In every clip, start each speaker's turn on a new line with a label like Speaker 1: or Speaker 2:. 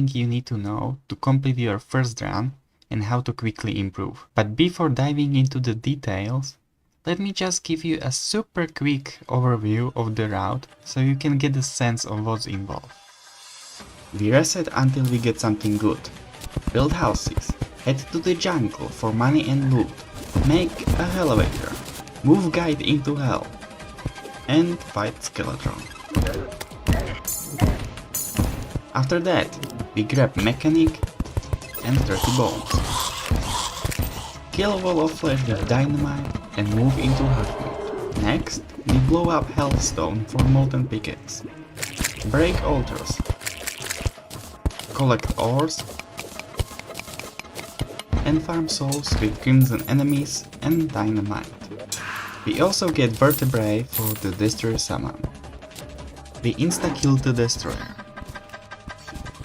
Speaker 1: everything you need to know to complete your first run and how to quickly improve. But before diving into the details, let me just give you a super quick overview of the route so you can get a sense of what's involved. We reset until we get something good. Build houses, head to the jungle for money and loot, make a elevator, move guide into hell, and fight Skeletron. After that, we grab mechanic and 30 bones. Kill a wall of flesh with dynamite and move into hard mode. Next, we blow up hellstone for molten pickaxe. Break altars. Collect ores. And farm souls with crimson enemies and dynamite. We also get vertebrae for the destroyer summon. We insta-kill the destroyer.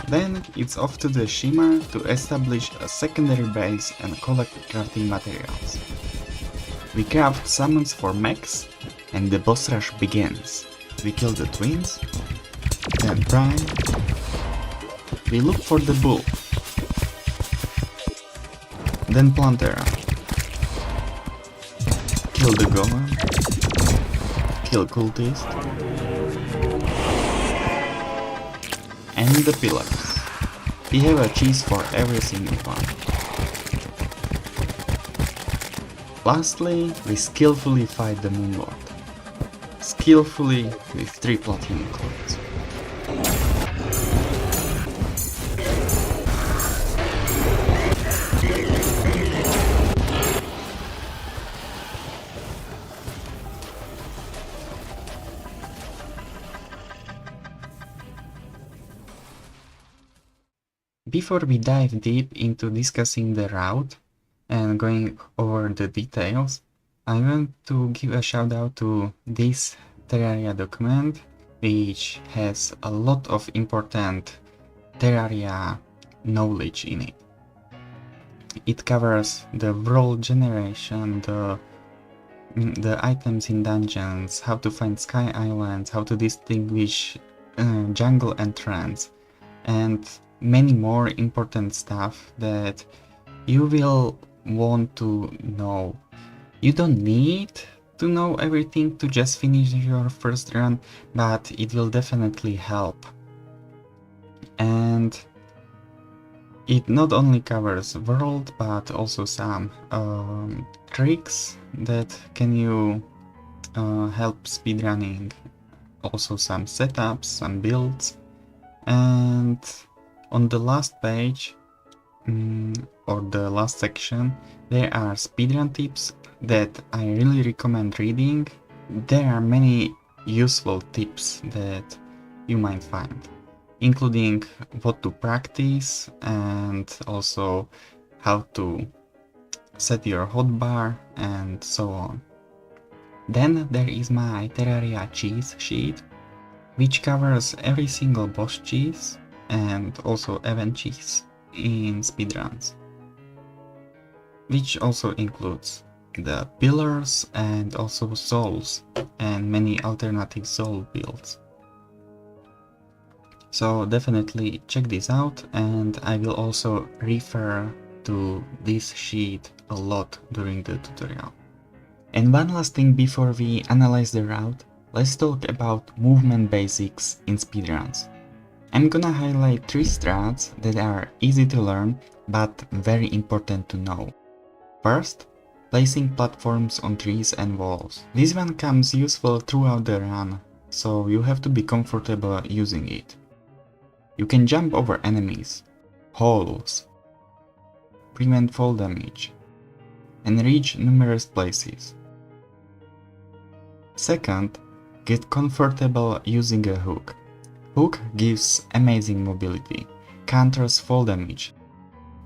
Speaker 1: Then it's off to the Shima to establish a secondary base and collect crafting materials. We craft summons for mechs and the boss rush begins. We kill the twins, then Prime. We look for the bull, then Plantera. Kill the golem, kill cultist, and the pillars. We have a cheese for every single one. Lastly, we skillfully fight the Moonlord. Skillfully with 3 platinum coins. Before we dive deep into discussing the route and going over the details, I want to give a shout out to this Terraria document, which has a lot of important Terraria knowledge in it. It covers the world generation, the items in dungeons, how to find sky islands, how to distinguish jungle entrance, and many more important stuff that you will want to know. You don't need to know everything to just finish your first run, but it will definitely help. And it not only covers world, but also some tricks that can you help speedrunning, also some setups, some builds, and on the last page, or the last section, there are speedrun tips that I really recommend reading. There are many useful tips that you might find, including what to practice and also how to set your hotbar and so on. Then there is my Terraria cheese sheet, which covers every single boss cheese and also event cheese in speedruns, which also includes the pillars and also souls and many alternative soul builds. So definitely check this out, and I will also refer to this sheet a lot during the tutorial. And one last thing before we analyze the route, let's talk about movement basics in speedruns. I'm gonna highlight 3 strats that are easy to learn but very important to know. First, placing platforms on trees and walls. This one comes useful throughout the run, so you have to be comfortable using it. You can jump over enemies, holes, prevent fall damage, and reach numerous places. Second, get comfortable using a hook. Hook gives amazing mobility, counters fall damage,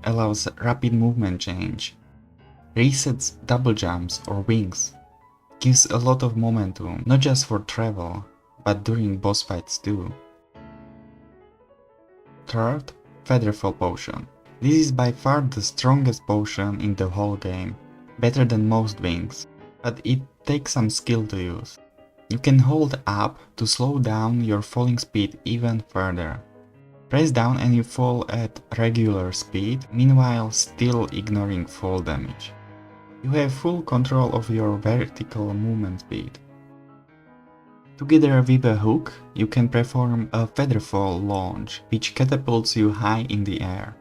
Speaker 1: allows rapid movement change, resets double jumps or wings, gives a lot of momentum, not just for travel, but during boss fights too. Third, Featherfall Potion. This is by far the strongest potion in the whole game, better than most wings, but it takes some skill to use. You can hold up to slow down your falling speed even further. Press down and you fall at regular speed, meanwhile still ignoring fall damage. You have full control of your vertical movement speed. Together with a hook, you can perform a featherfall launch, which catapults you high in the air.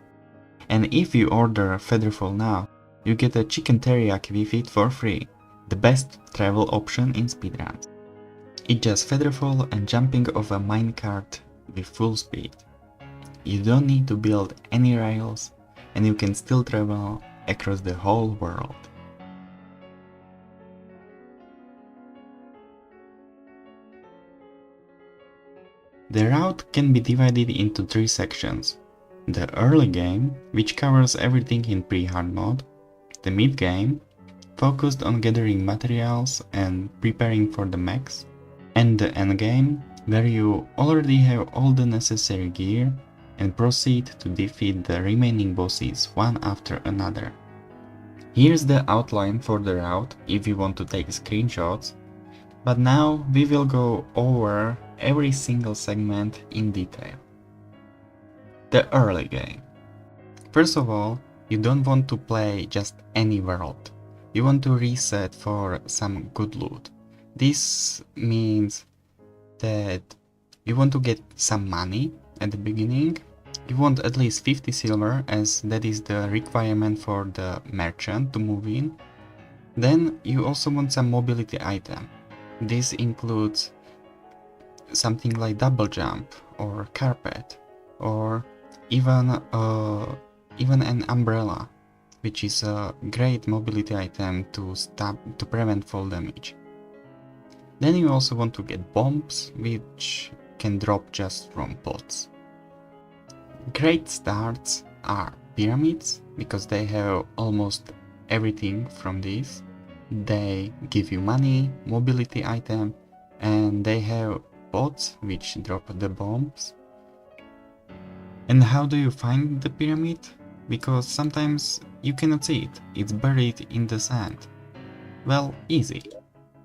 Speaker 1: And if you order featherfall now, you get a chicken teriyaki with it for free, the best travel option in speedruns. It's just featherfall and jumping off a minecart with full speed. You don't need to build any rails, and you can still travel across the whole world. The route can be divided into 3 sections. The early game, which covers everything in pre-hard mode, the mid game, focused on gathering materials and preparing for the max, and the end game, where you already have all the necessary gear and proceed to defeat the remaining bosses one after another. Here's the outline for the route if you want to take screenshots, but now we will go over every single segment in detail. The early game. First of all, you don't want to play just any world. You want to reset for some good loot. This means that you want to get some money at the beginning. You want at least 50 silver, as that is the requirement for the merchant to move in. Then you also want some mobility item. This includes something like double jump or carpet, or even an umbrella, which is a great mobility item to prevent fall damage. Then you also want to get bombs, which can drop just from pots. Great starts are pyramids, because they have almost everything from this. They give you money, mobility item, and they have pots which drop the bombs. And how do you find the pyramid? Because sometimes you cannot see it, it's buried in the sand. Well, easy.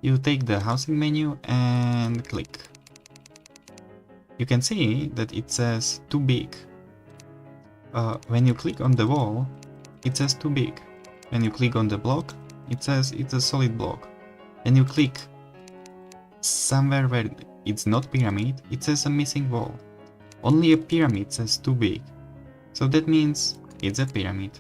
Speaker 1: You take the housing menu and click. You can see that it says too big. When you click on the wall, it says too big. When you click on the block, it says it's a solid block. When you click somewhere where it's not pyramid, it says a missing wall. Only a pyramid says too big. So that means it's a pyramid.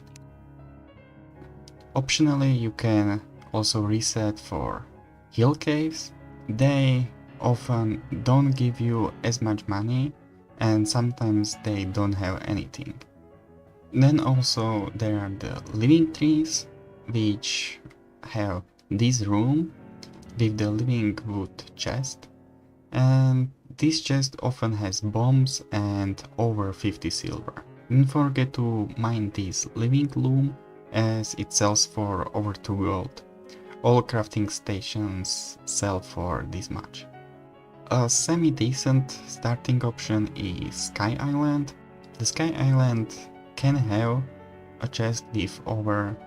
Speaker 1: Optionally, you can also reset for hill caves. They often don't give you as much money, and sometimes they don't have anything. Then also there are the living trees, which have this room with the living wood chest, and this chest often has bombs and over 50 silver. Don't forget to mine this living loom, as it sells for over 2 gold. All crafting stations sell for this much. A semi-decent starting option is Sky Island. The Sky Island can have a chest with over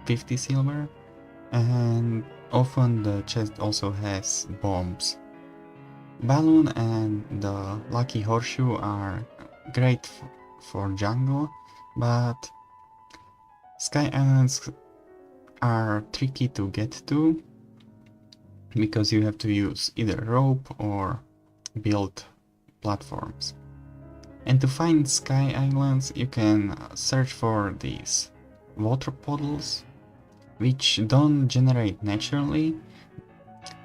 Speaker 1: 50 silver, and often the chest also has bombs. Balloon and the Lucky Horseshoe are great for jungle, but Sky Islands are tricky to get to, because you have to use either rope or build platforms. And to find Sky Islands, you can search for these water puddles, which don't generate naturally.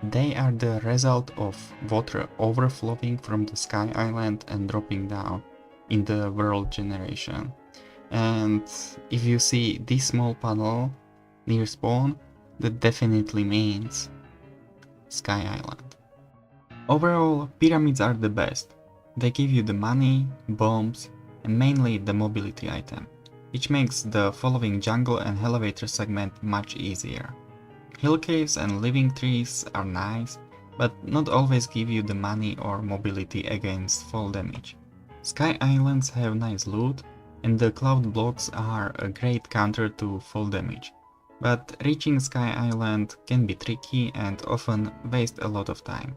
Speaker 1: They are the result of water overflowing from the Sky Island and dropping down in the world generation. And if you see this small puddle near spawn, that definitely means Sky Island. Overall, pyramids are the best. They give you the money, bombs, and mainly the mobility item, which makes the following jungle and elevator segment much easier. Hill caves and living trees are nice, but not always give you the money or mobility against fall damage. Sky Islands have nice loot, and the cloud blocks are a great counter to fall damage. But reaching Sky Island can be tricky and often waste a lot of time.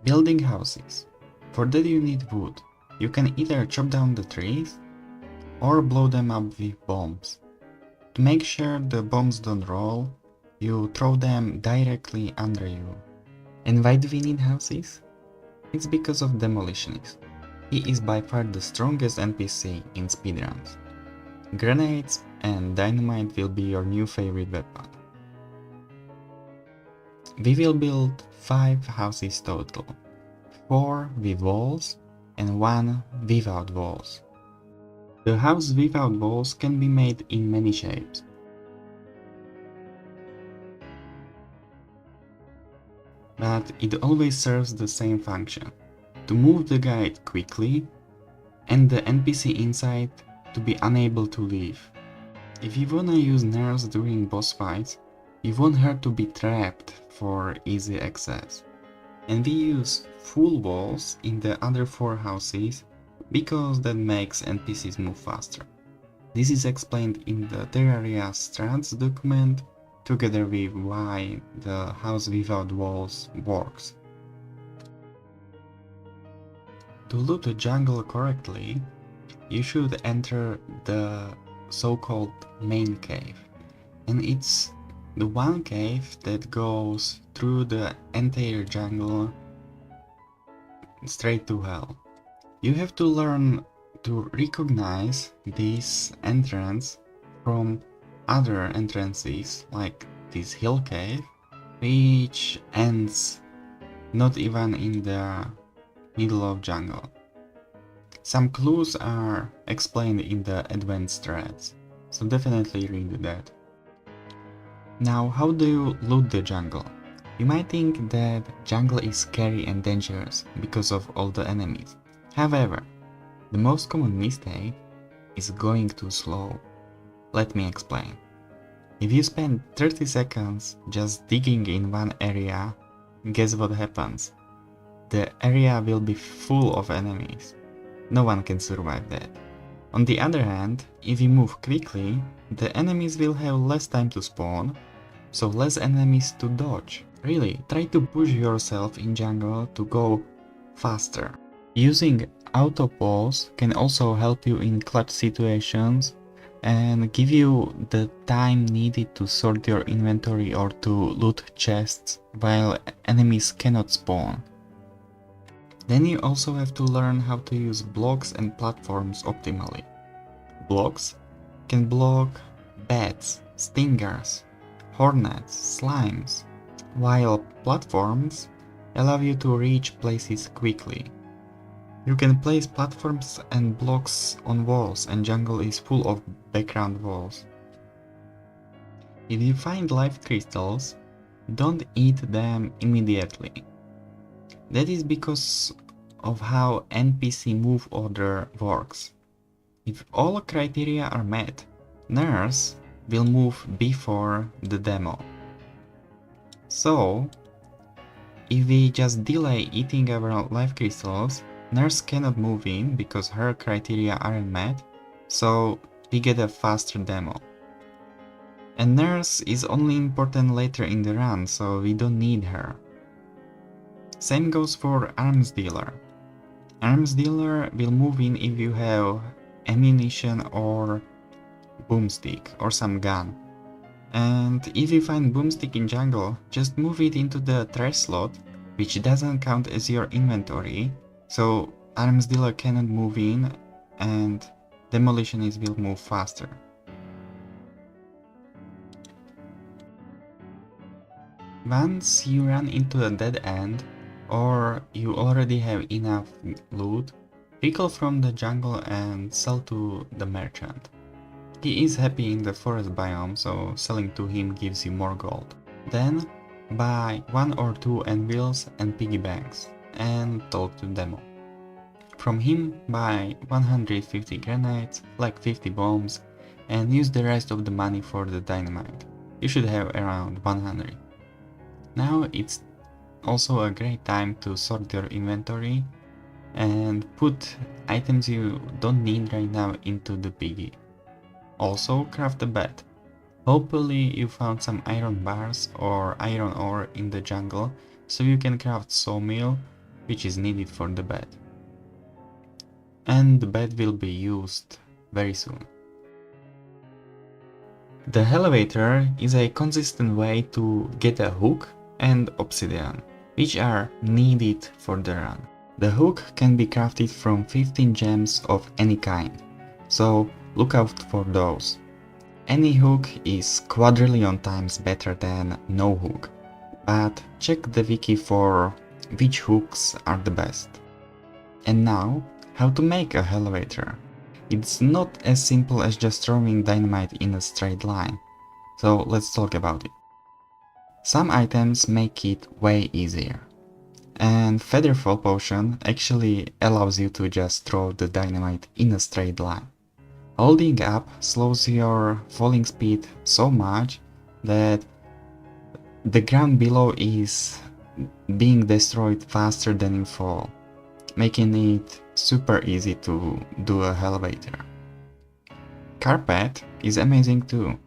Speaker 1: Building houses. For that you need wood. You can either chop down the trees or blow them up with bombs. To make sure the bombs don't roll, you throw them directly under you. And why do we need houses? It's because of Demolitionist. He is by far the strongest NPC in speedruns. Grenades and dynamite will be your new favorite weapon. We will build 5 houses total, 4 with walls and 1 without walls. The house without walls can be made in many shapes. But it always serves the same function, to move the guide quickly and the NPC inside to be unable to leave. If you wanna use nerfs during boss fights, you want her to be trapped for easy access. And we use full walls in the other 4 houses because that makes NPCs move faster. This is explained in the Terraria strats document together with why the house without walls works. To loot the jungle correctly, you should enter the so-called main cave, and it's the one cave that goes through the entire jungle straight to hell. You have to learn to recognize this entrance from other entrances, like this hill cave, which ends not even in the middle of jungle. Some clues are explained in the advanced strats, so definitely read that. Now, how do you loot the jungle? You might think that jungle is scary and dangerous because of all the enemies. However, the most common mistake is going too slow. Let me explain. If you spend 30 seconds just digging in one area, guess what happens? The area will be full of enemies. No one can survive that. On the other hand, if you move quickly, the enemies will have less time to spawn, so less enemies to dodge. Really, try to push yourself in jungle to go faster. Using auto pause can also help you in clutch situations and give you the time needed to sort your inventory or to loot chests while enemies cannot spawn. Then you also have to learn how to use blocks and platforms optimally. Blocks can block bats, stingers, hornets, slimes, while platforms allow you to reach places quickly. You can place platforms and blocks on walls, and jungle is full of background walls. If you find life crystals, don't eat them immediately. That is because of how NPC move order works. If all criteria are met, nurse will move before the demo. So, if we just delay eating our life crystals, nurse cannot move in because her criteria aren't met, so we get a faster demo. And nurse is only important later in the run, so we don't need her. Same goes for arms dealer. Arms dealer will move in if you have ammunition or boomstick or some gun. And if you find boomstick in jungle, just move it into the trash slot, which doesn't count as your inventory, so arms dealer cannot move in and demolitionist will move faster. Once you run into a dead end, or you already have enough loot, recall from the jungle and sell to the merchant. He is happy in the forest biome, so selling to him gives you more gold. Then buy 1 or 2 anvils and piggy banks and talk to demo. From him buy 150 grenades, like 50 bombs, and use the rest of the money for the dynamite. You should have around 100. Now it's also a great time to sort your inventory and put items you don't need right now into the piggy. Also craft a bed. Hopefully you found some iron bars or iron ore in the jungle so you can craft sawmill, which is needed for the bed. and the bed will be used very soon. The elevator is a consistent way to get a hook and obsidian, which are needed for the run. The hook can be crafted from 15 gems of any kind, so look out for those. Any hook is quadrillion times better than no hook, but check the wiki for which hooks are the best. And now, how to make a elevator. It's not as simple as just throwing dynamite in a straight line, so let's talk about it. Some items make it way easier, and Featherfall Potion actually allows you to just throw the dynamite in a straight line. Holding up slows your falling speed so much that the ground below is being destroyed faster than you fall, making it super easy to do a elevator. Carpet is amazing too.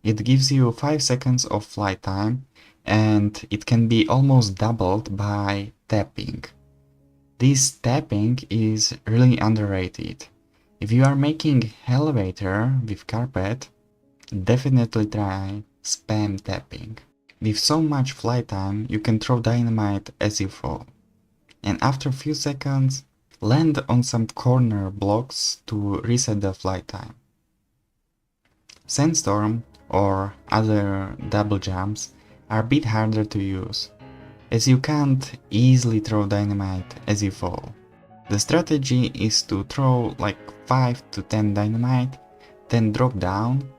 Speaker 1: It gives you 5 seconds of flight time and it can be almost doubled by tapping. This tapping is really underrated. If you are making elevator with carpet, definitely try spam tapping. With so much flight time, you can throw dynamite as you fall. And after a few seconds, land on some corner blocks to reset the flight time. Sandstorm or other double jumps are a bit harder to use, as you can't easily throw dynamite as you fall. The strategy is to throw like 5 to 10 dynamite, then drop down,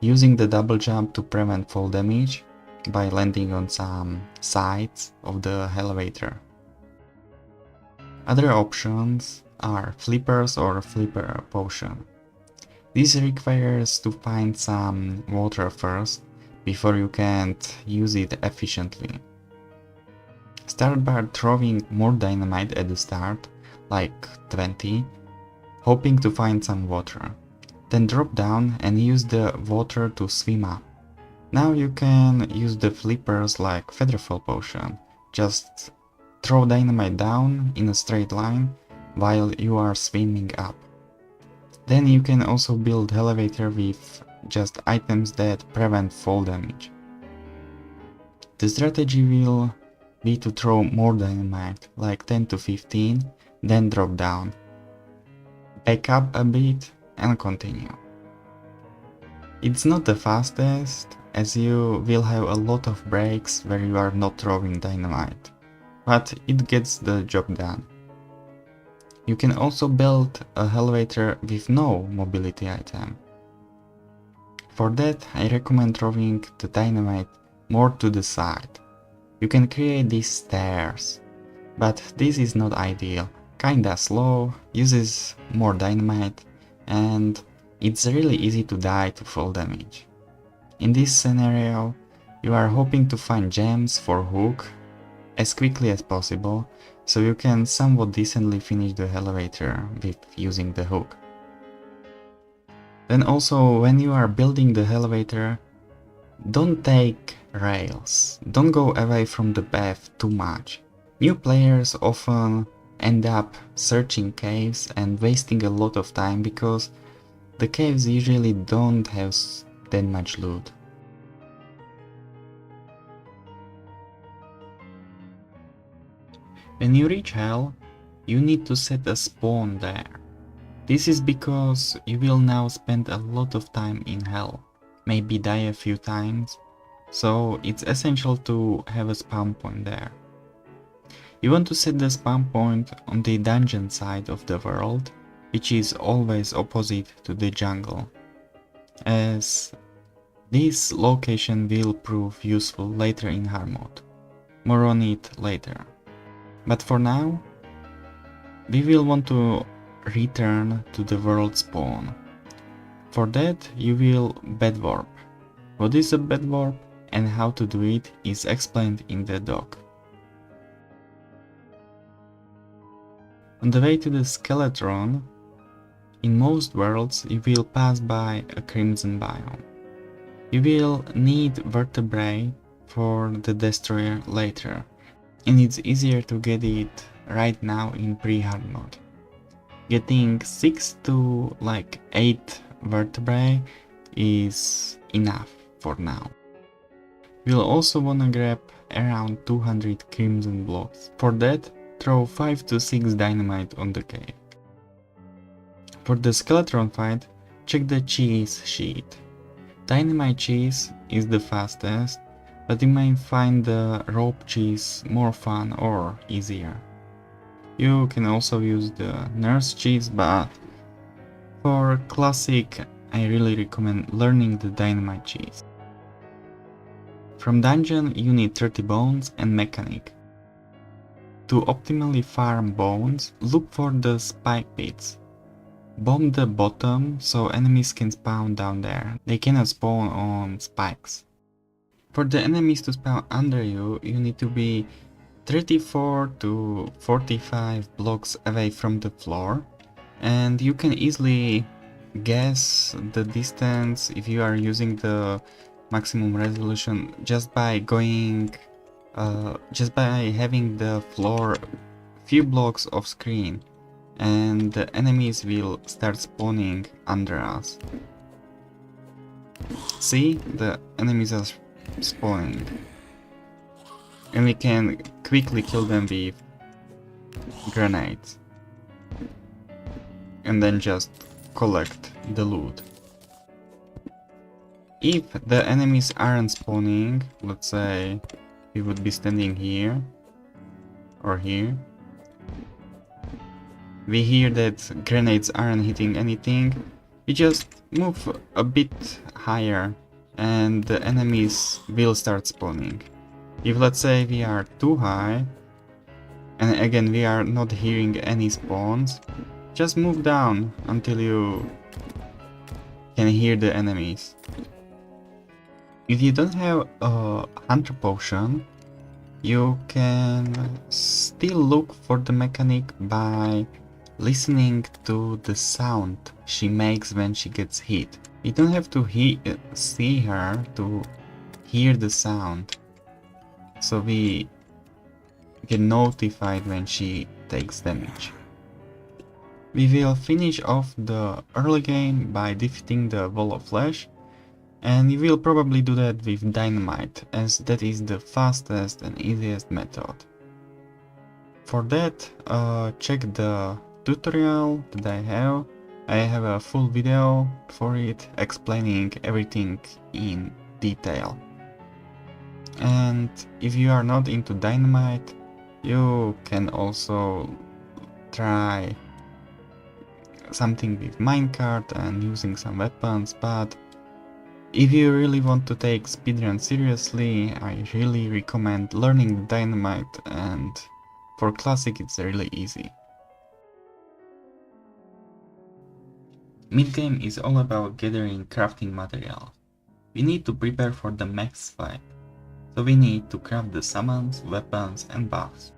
Speaker 1: using the double jump to prevent fall damage by landing on some sides of the elevator. Other options are flippers or flipper potion. This requires to find some water first before you can use it efficiently. Start by throwing more dynamite at the start, like 20, hoping to find some water. Then drop down and use the water to swim up. Now you can use the flippers like Featherfall Potion. Just throw dynamite down in a straight line while you are swimming up. Then you can also build elevator with just items that prevent fall damage. The strategy will be to throw more dynamite, like 10 to 15, then drop down. Back up a bit and continue. It's not the fastest, as you will have a lot of breaks where you are not throwing dynamite, but it gets the job done. You can also build a elevator with no mobility item. For that, I recommend throwing the dynamite more to the side. You can create these stairs, but this is not ideal. Kinda slow, uses more dynamite, and it's really easy to die to fall damage. In this scenario, you are hoping to find gems for hook as quickly as possible, so you can somewhat decently finish the elevator with using the hook. Then also, when you are building the elevator, don't take rails. Don't go away from the path too much. New players often end up searching caves and wasting a lot of time because the caves usually don't have that much loot. When you reach hell, you need to set a spawn there. This is because you will now spend a lot of time in hell, maybe die a few times, so it's essential to have a spawn point there. You want to set the spawn point on the dungeon side of the world, which is always opposite to the jungle, as this location will prove useful later in hard mode. More on it later. But for now, we will want to return to the world spawn. For that, you will bed warp. What is a bed warp and how to do it is explained in the doc. On the way to the Skeletron, in most worlds you will pass by a crimson biome. You will need vertebrae for the destroyer later, and it's easier to get it right now in pre-hard mode. Getting 6 to like 8 vertebrae is enough for now. We'll also wanna grab around 200 crimson blocks. For that, throw 5 to 6 dynamite on the cave. For the skeleton fight, check the cheese sheet. Dynamite cheese is the fastest, but you might find the rope cheese more fun or easier. You can also use the nurse cheese, but for classic, I really recommend learning the dynamite cheese. From dungeon, you need 30 bones and mechanic. To optimally farm bones, look for the spike pits. Bomb the bottom so enemies can spawn down there. They cannot spawn on spikes. For the enemies to spawn under you, you need to be 34 to 45 blocks away from the floor, and you can easily guess the distance if you are using the maximum resolution just by having the floor few blocks off screen, and the enemies will start spawning under us. See, the enemies are spawning, and we can quickly kill them with grenades and then just collect the loot. If the enemies aren't spawning, let's say we would be standing here or here, we hear that grenades aren't hitting anything, we just move a bit higher and the enemies will start spawning. If let's say we are too high, and again we are not hearing any spawns, just move down until you can hear the enemies. If you don't have a hunter potion, you can still look for the mechanic by listening to the sound she makes when she gets hit. You don't have to see her to hear the sound, so we get notified when she takes damage. We will finish off the early game by defeating the wall of flesh, and we will probably do that with dynamite, as that is the fastest and easiest method. For that, check the tutorial that I have. I have a full video for it explaining everything in detail. And if you are not into dynamite, you can also try something with minecart and using some weapons, but if you really want to take speedrun seriously, I really recommend learning the dynamite, and for classic it's really easy. Mid-game is all about gathering crafting material. We need to prepare for the max fight, so we need to craft the summons, weapons and buffs.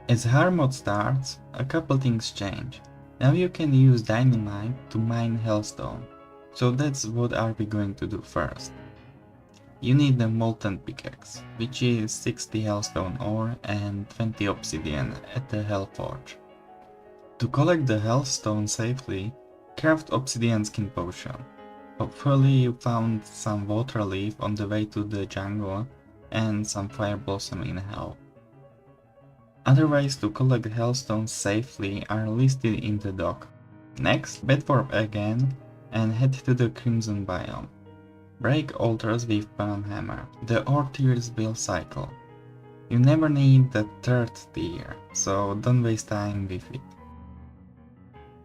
Speaker 1: As hard mode starts, a couple things change. Now you can use dynamite to mine hellstone, so that's what are we going to do first. You need the molten pickaxe, which is 60 hellstone ore and 20 obsidian at the hellforge. To collect the hellstone safely, craft obsidian skin potion. Hopefully you found some water leaf on the way to the jungle and some fire blossom in hell. Other ways to collect hellstones safely are listed in the dock. Next, bedwarp again and head to the Crimson biome. Break altars with Bone Hammer. The ore tiers will cycle. You never need the third tier, so don't waste time with it.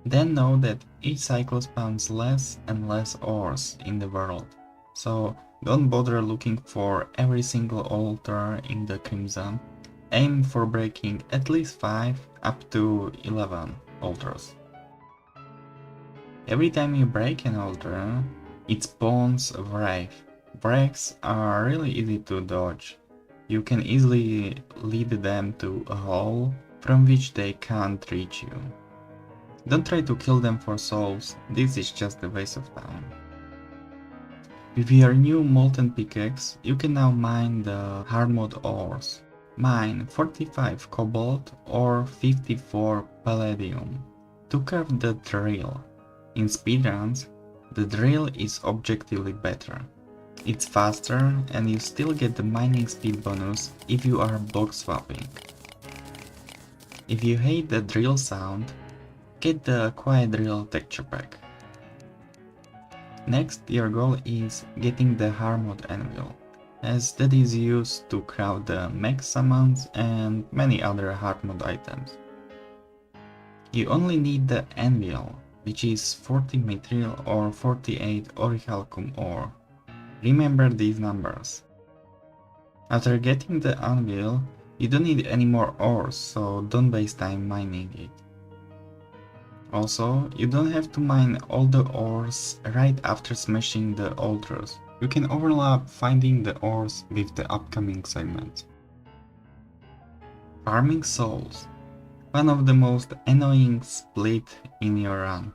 Speaker 1: Then know that each cycle spawns less and less ores in the world, so don't bother looking for every single altar in the Crimson. Aim for breaking at least 5 up to 11 altars. Every time you break an altar, it spawns a wraith. Wraiths are really easy to dodge. You can easily lead them to a hole from which they can't reach you. Don't try to kill them for souls, this is just a waste of time. With your new molten pickaxe, you can now mine the hard mode ores. Mine 45 cobalt or 54 palladium. To carve the drill. In speedruns, the drill is objectively better. It's faster and you still get the mining speed bonus if you are block swapping. If you hate the drill sound, get the quiet drill texture pack. Next, your goal is getting the hard mode anvil, as that is used to craft the max summons and many other hard mode items. You only need the anvil, which is 40 mithril or 48 orichalcum ore. Remember these numbers. After getting the anvil, you don't need any more ores, so don't waste time mining it. Also, you don't have to mine all the ores right after smashing the altars. You can overlap finding the ores with the upcoming segments. Farming souls. One of the most annoying split in your run.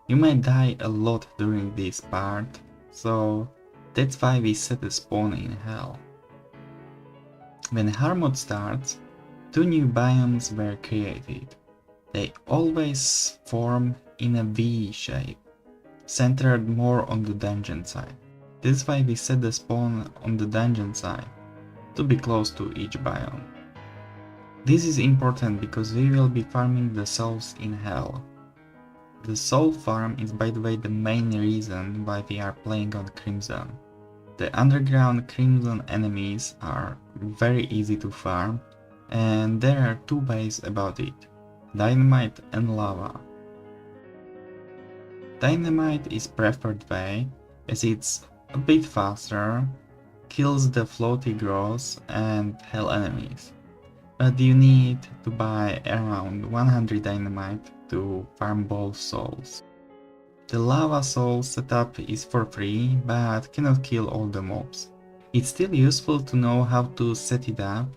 Speaker 1: You might die a lot during this part, so that's why we set a spawn in hell. When hard mode starts, 2 new biomes were created. They always form in a V shape, centered more on the dungeon side. That's why we set the spawn on the dungeon side, to be close to each biome. This is important because we will be farming the souls in hell. The soul farm is, by the way, the main reason why we are playing on Crimson. The underground Crimson enemies are very easy to farm, and there are 2 ways about it: dynamite and lava. Dynamite is preferred way as it's a bit faster, kills the floaty growths and hell enemies, but you need to buy around 100 dynamite to farm both souls. The lava soul setup is for free, but cannot kill all the mobs. It's still useful to know how to set it up,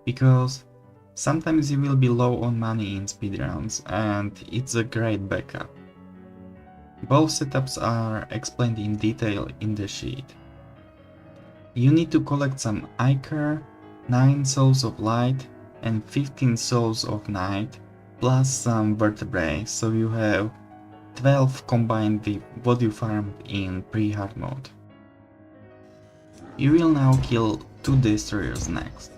Speaker 1: because sometimes you will be low on money in speedruns, and it's a great backup. Both setups are explained in detail in the sheet. You need to collect some ichor, 9 souls of light and 15 souls of night, plus some vertebrae, so you have 12 combined with what you farmed in pre-hard mode. You will now kill 2 destroyers next.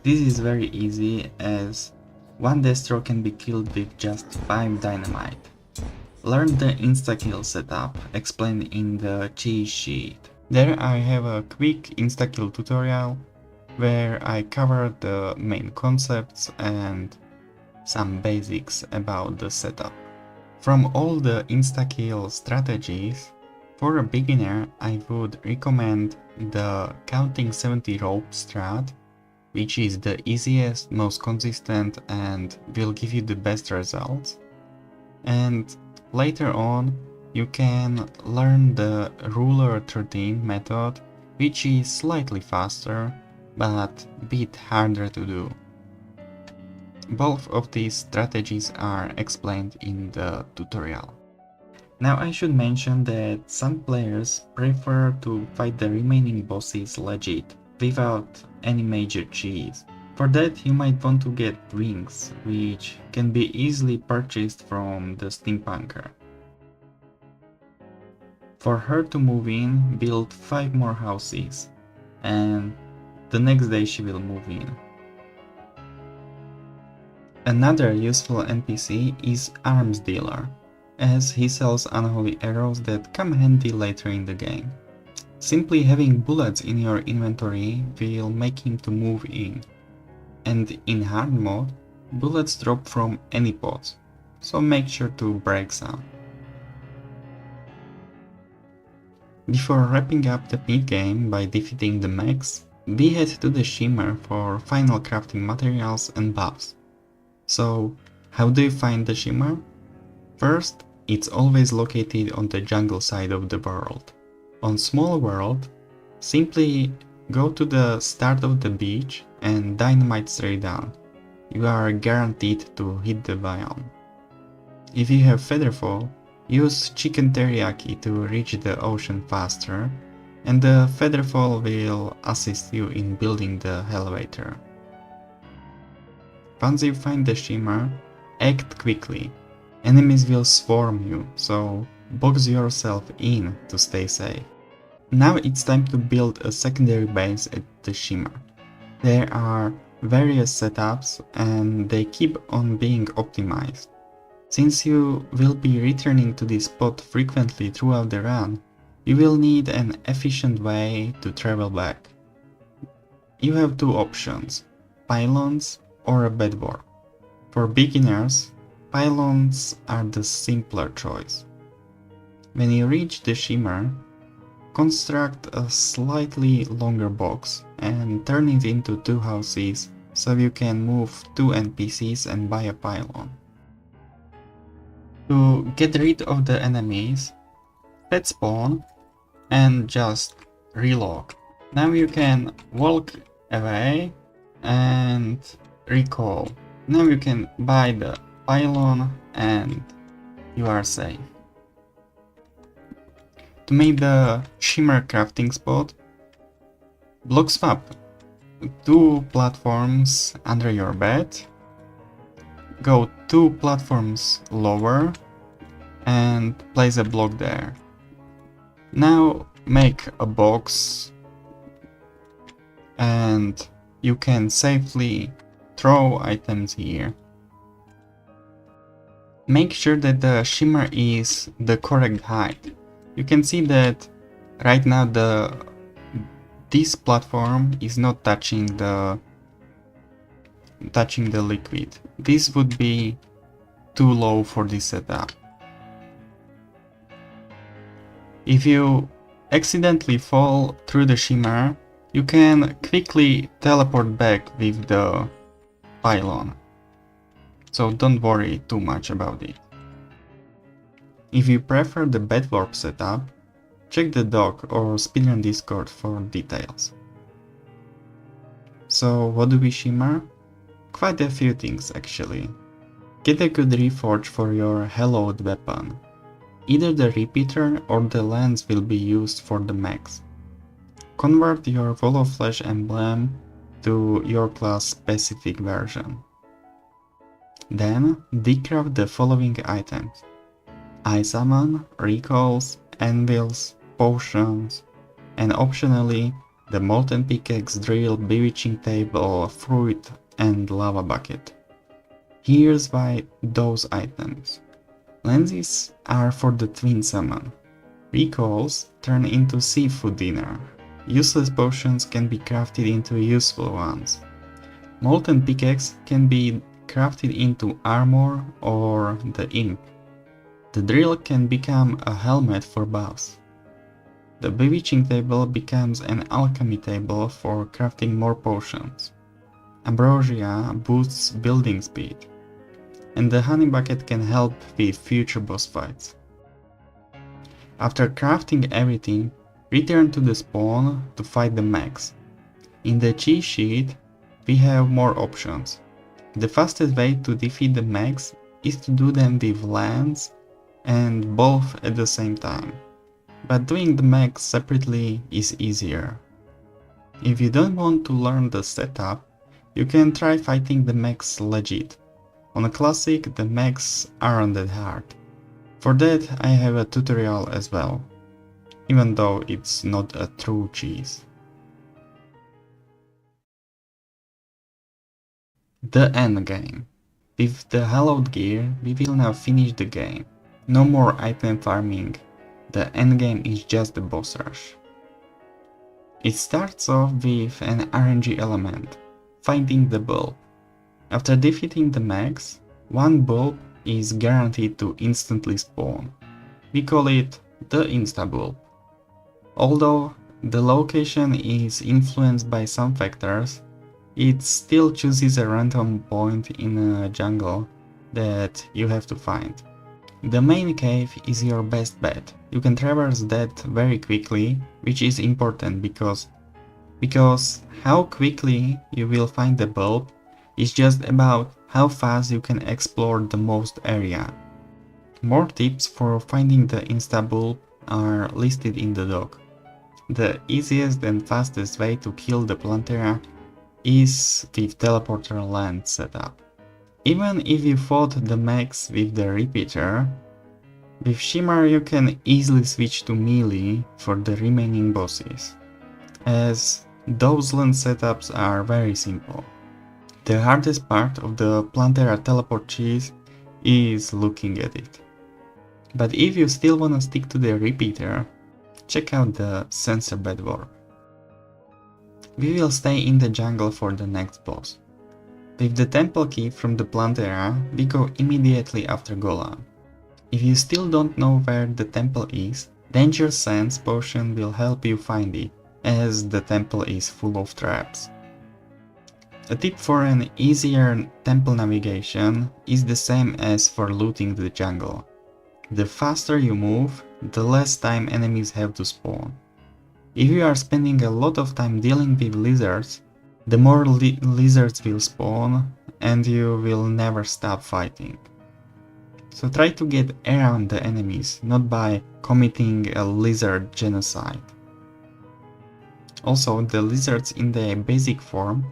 Speaker 1: This is very easy, as 1 destroyer can be killed with just 5 dynamite. Learn the insta-kill setup explained in the cheat sheet. There I have a quick insta-kill tutorial where I cover the main concepts and some basics about the setup. From all the insta-kill strategies, for a beginner I would recommend the counting 70 rope strat, which is the easiest, most consistent and will give you the best results. And later on you can learn the ruler 13 method, which is slightly faster but a bit harder to do. Both of these strategies are explained in the tutorial. Now I should mention that some players prefer to fight the remaining bosses legit, without any major cheese. For that you might want to get wings, which can be easily purchased from the steampunker. For her to move in, build 5 more houses, and the next day she will move in. Another useful NPC is Arms Dealer, as he sells unholy arrows that come handy later in the game. Simply having bullets in your inventory will make him to move in. And in hard mode, bullets drop from any pots, so make sure to break some. Before wrapping up the mid-game by defeating the mechs, we head to the Shimmer for final crafting materials and buffs. So, how do you find the Shimmer? First, it's always located on the jungle side of the world. On Small World, simply go to the start of the beach and dynamite straight down. You are guaranteed to hit the biome. If you have Featherfall, use chicken teriyaki to reach the ocean faster, and the Featherfall will assist you in building the elevator. Once you find the Shimmer, act quickly. Enemies will swarm you, so box yourself in to stay safe. Now it's time to build a secondary base at the Shimmer. There are various setups and they keep on being optimized. Since you will be returning to this spot frequently throughout the run, you will need an efficient way to travel back. You have two options, pylons or a bedwarp. For beginners, pylons are the simpler choice. When you reach the Shimmer, construct a slightly longer box and turn it into two houses so you can move two NPCs and buy a pylon. To get rid of the enemies, set spawn and just relog. Now you can walk away and recall. Now you can buy the pylon and you are safe. To make the Shimmer crafting spot, block swap two platforms under your bed, go two platforms lower and place a block there. Now make a box and you can safely throw items here. Make sure that the Shimmer is the correct height. You can see that right now this platform is not touching the liquid. This would be too low for this setup. If you accidentally fall through the Shimmer, you can quickly teleport back with the pylon. So don't worry too much about it. If you prefer the bedwarp setup, check the doc or speedrun Discord for details. So what do we shimmer? Quite a few things actually. Get a good reforge for your hallowed weapon. Either the repeater or the lens will be used for the max. Convert your Wall of Flesh emblem to your class specific version. Then decraft the following items: eye summon, recalls, anvils, potions, and optionally the molten pickaxe, drill, bewitching table, fruit, and lava bucket. Here's why those items. Lenses are for the twin summon. Recalls turn into seafood dinner. Useless potions can be crafted into useful ones. Molten pickaxe can be crafted into armor or the imp. The drill can become a helmet for buffs. The bewitching table becomes an alchemy table for crafting more potions. Ambrosia boosts building speed. And the honey bucket can help with future boss fights. After crafting everything, return to the spawn to fight the mechs. In the cheat sheet, we have more options. The fastest way to defeat the mechs is to do them with lance and both at the same time. But doing the mechs separately is easier. If you don't want to learn the setup, you can try fighting the mechs legit. On a classic, the mechs aren't that hard. For that, I have a tutorial as well, even though it's not a true cheese. The endgame. With the hallowed gear, we will now finish the game. No more item farming, the endgame is just the boss rush. It starts off with an RNG element, finding the bulb. After defeating the mechs, one bulb is guaranteed to instantly spawn. We call it the insta-bulb. Although the location is influenced by some factors, it still chooses a random point in a jungle that you have to find. The main cave is your best bet. You can traverse that very quickly, which is important because how quickly you will find the bulb is just about how fast you can explore the most area. More tips for finding the insta-bulb are listed in the doc. The easiest and fastest way to kill the Plantera is with teleporter land setup. Even if you fought the mechs with the repeater, with Shimmer you can easily switch to melee for the remaining bosses, as those land setups are very simple. The hardest part of the Plantera teleport cheese is looking at it. But if you still wanna stick to the repeater, check out the sensor bed warp. We will stay in the jungle for the next boss. With the temple key from the Plantera, we go immediately after Golem. If you still don't know where the temple is, Danger Sense potion will help you find it, as the temple is full of traps. A tip for an easier temple navigation is the same as for looting the jungle. The faster you move, the less time enemies have to spawn. If you are spending a lot of time dealing with lizards, the more lizards will spawn and you will never stop fighting. So try to get around the enemies, not by committing a lizard genocide. Also, the lizards in their basic form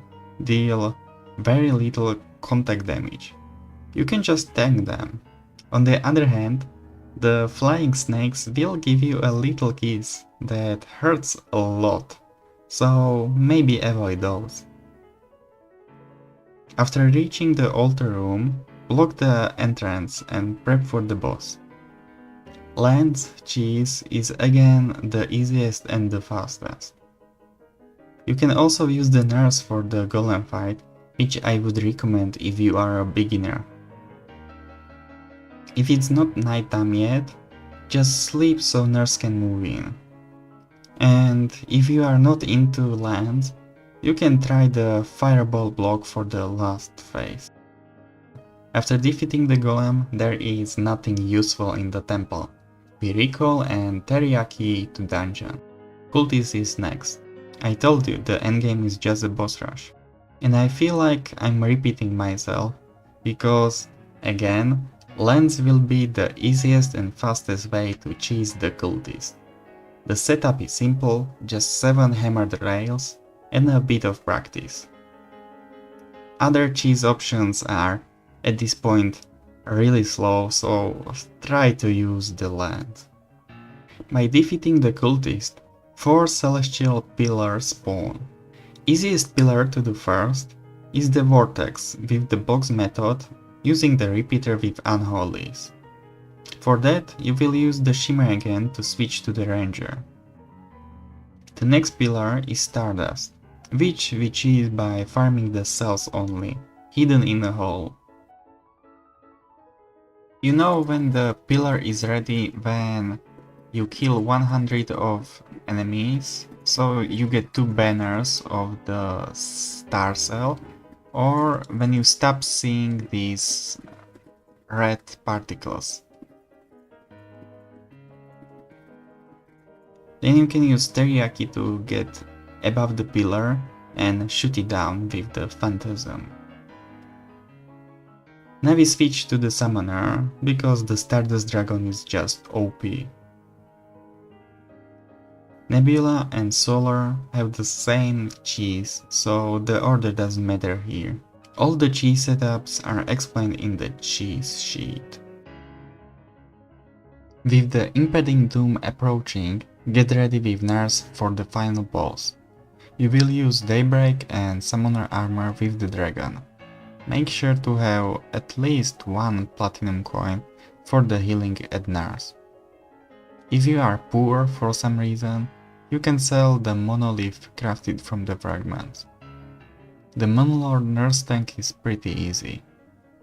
Speaker 1: deal very little contact damage. You can just tank them. On the other hand, the flying snakes will give you a little kiss that hurts a lot, so maybe avoid those. After reaching the altar room, block the entrance and prep for the boss. Lance cheese is again the easiest and the fastest. You can also use the nurse for the golem fight, which I would recommend if you are a beginner. If it's not nighttime yet, just sleep so nurse can move in. And if you are not into lands, you can try the fireball block for the last phase. After defeating the golem, there is nothing useful in the temple. We recall and teriyaki to dungeon. Cultist is next. I told you the endgame is just a boss rush. And I feel like I'm repeating myself, because, again, lands will be the easiest and fastest way to cheese the cultist. The setup is simple, just 7 hammered rails and a bit of practice. Other cheese options are, at this point, really slow, so try to use the land. By defeating the cultist, 4 celestial pillars spawn. Easiest pillar to do first is the vortex with the box method, using the repeater with unholies. For that, you will use the shimmer again to switch to the ranger. The next pillar is Stardust, which we cheese by farming the cells only, hidden in a hole. You know when the pillar is ready when you kill 100 of enemies, so you get 2 banners of the star cell, or when you stop seeing these red particles. Then you can use teriyaki to get above the pillar and shoot it down with the phantasm. Now we switch to the summoner, because the Stardust Dragon is just OP. Nebula and Solar have the same cheese, so the order doesn't matter here. All the cheese setups are explained in the cheese sheet. With the impending doom approaching, get ready with Nurse for the final boss. You will use Daybreak and Summoner armor with the dragon. Make sure to have at least 1 platinum coin for the healing at Nurse. If you are poor for some reason, you can sell the monolith crafted from the fragments. The Moonlord Nurse tank is pretty easy.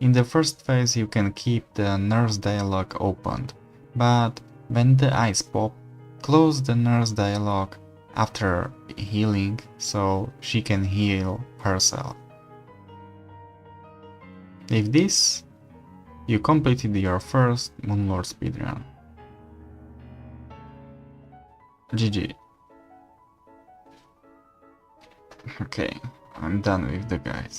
Speaker 1: In the first phase you can keep the Nurse dialogue opened, but when the eyes pop, close the Nurse dialogue after healing so she can heal herself. With this, you completed your first Moonlord speedrun. GG. Okay, I'm done with the guide.